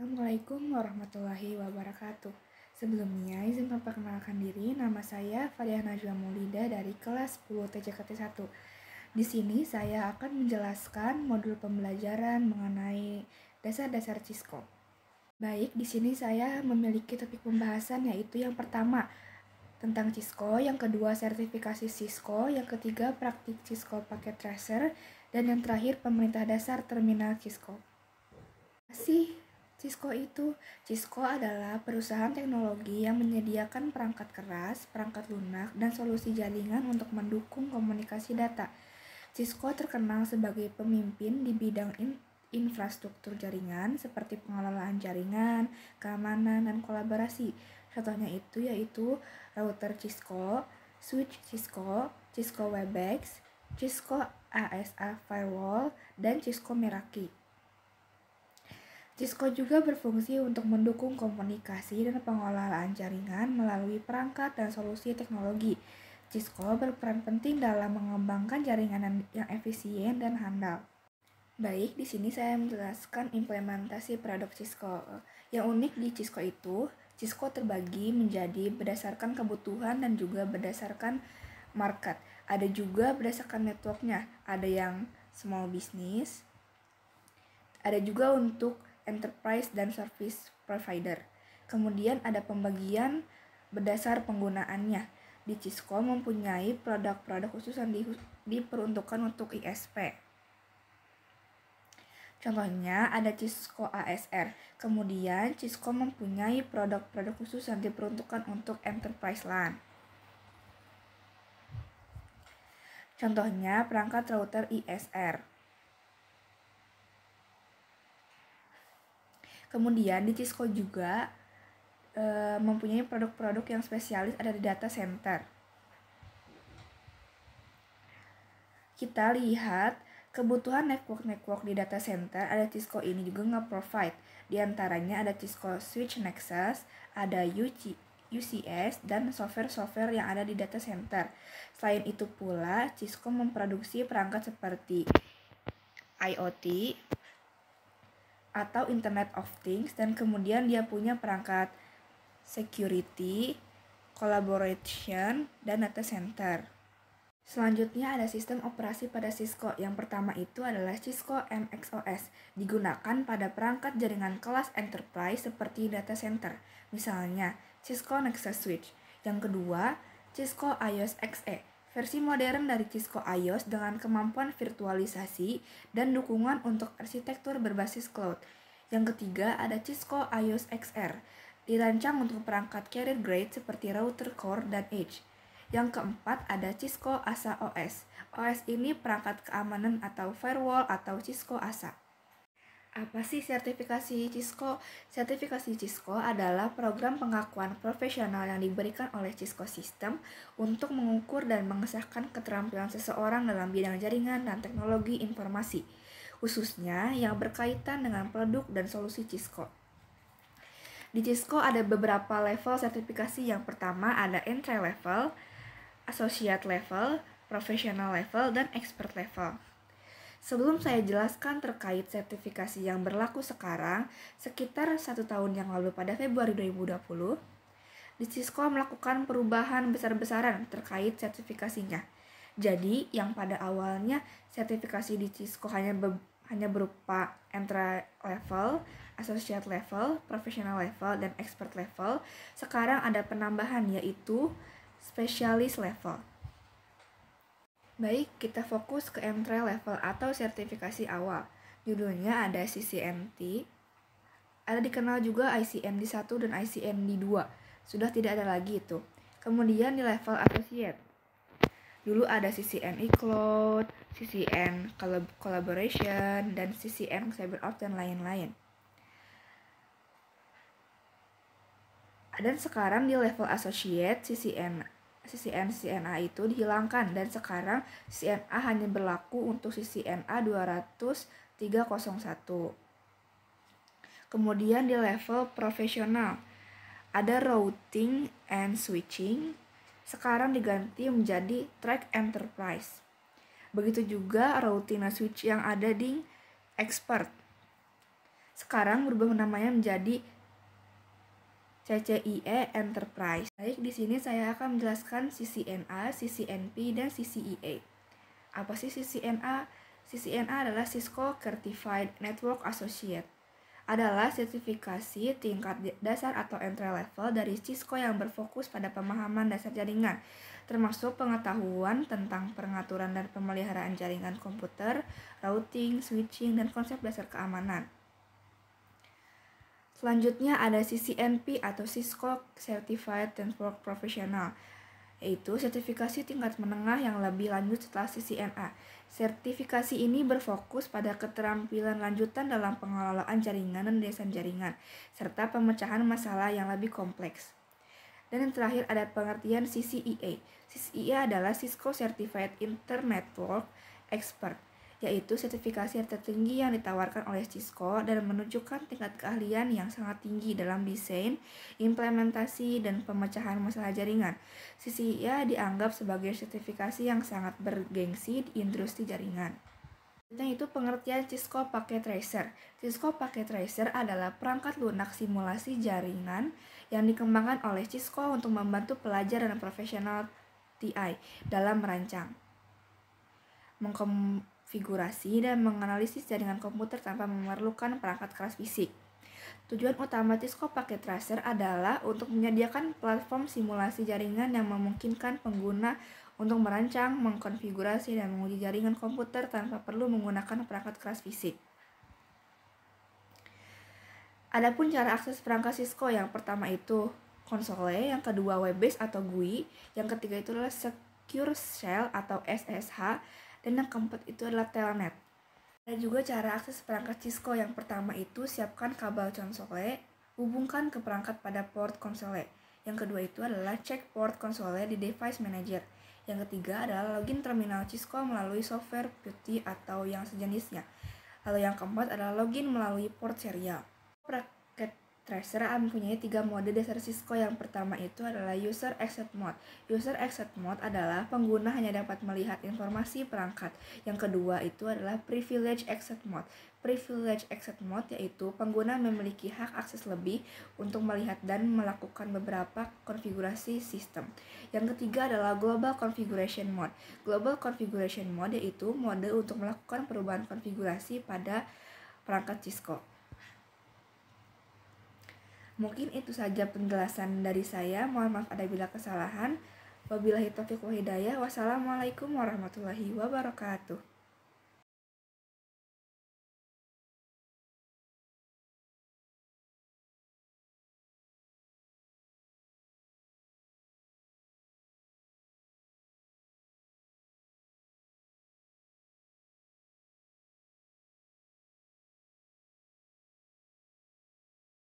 Assalamualaikum warahmatullahi wabarakatuh. Sebelumnya, izin memperkenalkan diri, nama saya Fadia Najwa Maulida dari kelas 10 TJKT 1. Di sini saya akan menjelaskan modul pembelajaran mengenai dasar-dasar Cisco. Baik, di sini saya memiliki topik pembahasan yaitu yang pertama tentang Cisco, yang kedua sertifikasi Cisco, yang ketiga praktik Cisco paket tracer, dan yang terakhir pemerintah dasar terminal Cisco. Cisco adalah perusahaan teknologi yang menyediakan perangkat keras, perangkat lunak, dan solusi jaringan untuk mendukung komunikasi data. Cisco terkenal sebagai pemimpin di bidang infrastruktur jaringan seperti pengelolaan jaringan, keamanan, dan kolaborasi. Contohnya yaitu router Cisco, switch Cisco, Cisco Webex, Cisco ASA Firewall, dan Cisco Meraki. Cisco juga berfungsi untuk mendukung komunikasi dan pengelolaan jaringan melalui perangkat dan solusi teknologi. Cisco berperan penting dalam mengembangkan jaringan yang efisien dan handal. Baik, di sini saya menjelaskan implementasi produk Cisco. Yang unik di Cisco itu, Cisco terbagi menjadi berdasarkan kebutuhan dan juga berdasarkan market. Ada juga berdasarkan networknya, ada yang small business, ada juga untuk enterprise dan service provider. Kemudian ada pembagian berdasar penggunaannya. Di Cisco mempunyai produk-produk khusus yang diperuntukkan untuk ISP. Contohnya ada Cisco ASR. Kemudian Cisco mempunyai produk-produk khusus yang diperuntukkan untuk enterprise LAN. Contohnya perangkat router ISR. Kemudian di Cisco juga mempunyai produk-produk yang spesialis ada di data center. Kita lihat kebutuhan network di data center, ada Cisco ini juga nge-provide. Di antaranya ada Cisco Switch Nexus, ada UCS, dan software-software yang ada di data center. Selain itu pula, Cisco memproduksi perangkat seperti IoT atau Internet of Things, dan kemudian dia punya perangkat security, collaboration, dan data center. Selanjutnya ada sistem operasi pada Cisco. Yang pertama itu adalah Cisco MXOS, digunakan pada perangkat jaringan kelas enterprise seperti data center, misalnya Cisco Nexus Switch. Yang kedua, Cisco iOS XE, versi modern dari Cisco iOS dengan kemampuan virtualisasi dan dukungan untuk arsitektur berbasis cloud. Yang ketiga ada Cisco iOS XR, dirancang untuk perangkat carrier grade seperti router core dan edge. Yang keempat ada Cisco ASA OS. OS ini perangkat keamanan atau firewall atau Cisco ASA. Apa sih sertifikasi Cisco? Sertifikasi Cisco adalah program pengakuan profesional yang diberikan oleh Cisco System untuk mengukur dan mengesahkan keterampilan seseorang dalam bidang jaringan dan teknologi informasi, khususnya yang berkaitan dengan produk dan solusi Cisco. Di Cisco ada beberapa level sertifikasi. Yang pertama ada entry level, associate level, professional level, dan expert level. Sebelum saya jelaskan terkait sertifikasi yang berlaku sekarang, sekitar 1 tahun yang lalu pada Februari 2020, di Cisco melakukan perubahan besar-besaran terkait sertifikasinya. Jadi, yang pada awalnya sertifikasi di Cisco hanya berupa entry level, associate level, professional level, dan expert level, sekarang ada penambahan yaitu specialist level. Baik, kita fokus ke entry level atau sertifikasi awal. Judulnya ada CCNP, ada dikenal juga ICMD 1 dan ICMD 2. Sudah tidak ada lagi itu. Kemudian di level associate, dulu ada CCNE Cloud, CCN Collaboration, dan CCN CyberOps dan lain-lain. Dan sekarang di level associate, CCNA itu dihilangkan dan sekarang CCNA hanya berlaku untuk CCNA 20301. Kemudian di level profesional ada routing and switching, sekarang diganti menjadi track enterprise. Begitu juga routing dan switch yang ada di expert. sekarang berubah namanya menjadi CCIE Enterprise. Baik, di sini saya akan menjelaskan CCNA, CCNP, dan CCIE. Apa sih CCNA? CCNA adalah Cisco Certified Network Associate. Adalah sertifikasi tingkat dasar atau entry level dari Cisco yang berfokus pada pemahaman dasar jaringan, termasuk pengetahuan tentang pengaturan dan pemeliharaan jaringan komputer, routing, switching, dan konsep dasar keamanan. Selanjutnya ada CCNP atau Cisco Certified Network Professional, yaitu sertifikasi tingkat menengah yang lebih lanjut setelah CCNA. Sertifikasi ini berfokus pada keterampilan lanjutan dalam pengelolaan jaringan dan desain jaringan, serta pemecahan masalah yang lebih kompleks. Dan yang terakhir ada pengertian CCIE. CCIE adalah Cisco Certified Inter-Network Expert, yaitu sertifikasi tertinggi yang ditawarkan oleh Cisco dan menunjukkan tingkat keahlian yang sangat tinggi dalam desain, implementasi, dan pemecahan masalah jaringan. CCIE dianggap sebagai sertifikasi yang sangat bergengsi di industri jaringan. Selanjutnya itu pengertian Cisco Packet Tracer. Cisco Packet Tracer adalah perangkat lunak simulasi jaringan yang dikembangkan oleh Cisco untuk membantu pelajar dan profesional TI dalam merancang, mengkonfigurasi, dan menganalisis jaringan komputer tanpa memerlukan perangkat keras fisik. Tujuan utama Cisco Packet Tracer adalah untuk menyediakan platform simulasi jaringan yang memungkinkan pengguna untuk merancang, mengkonfigurasi, dan menguji jaringan komputer tanpa perlu menggunakan perangkat keras fisik. Adapun cara akses perangkat Cisco, yang pertama itu konsole, yang kedua web base atau GUI, yang ketiga itu adalah Secure Shell atau SSH, dan yang keempat itu adalah Telnet. Ada juga cara akses perangkat Cisco. Yang pertama itu siapkan kabel konsole, hubungkan ke perangkat pada port konsole. Yang kedua itu adalah cek port konsole di device manager. Yang ketiga adalah login terminal Cisco melalui software PuTTY atau yang sejenisnya. Lalu yang keempat adalah login melalui port serial. Packet Tracer mempunyai 3 mode dasar Cisco. Yang pertama itu adalah User Exit Mode. User Exit Mode adalah pengguna hanya dapat melihat informasi perangkat. Yang kedua itu adalah Privilege Exit Mode. Privilege Exit Mode yaitu pengguna memiliki hak akses lebih untuk melihat dan melakukan beberapa konfigurasi sistem. Yang ketiga adalah Global Configuration Mode. Global Configuration Mode yaitu mode untuk melakukan perubahan konfigurasi pada perangkat Cisco. Mungkin itu saja penjelasan dari saya. Mohon maaf apabila kesalahan. Wabillahi taufiq wal hidayah. Wassalamualaikum warahmatullahi wabarakatuh.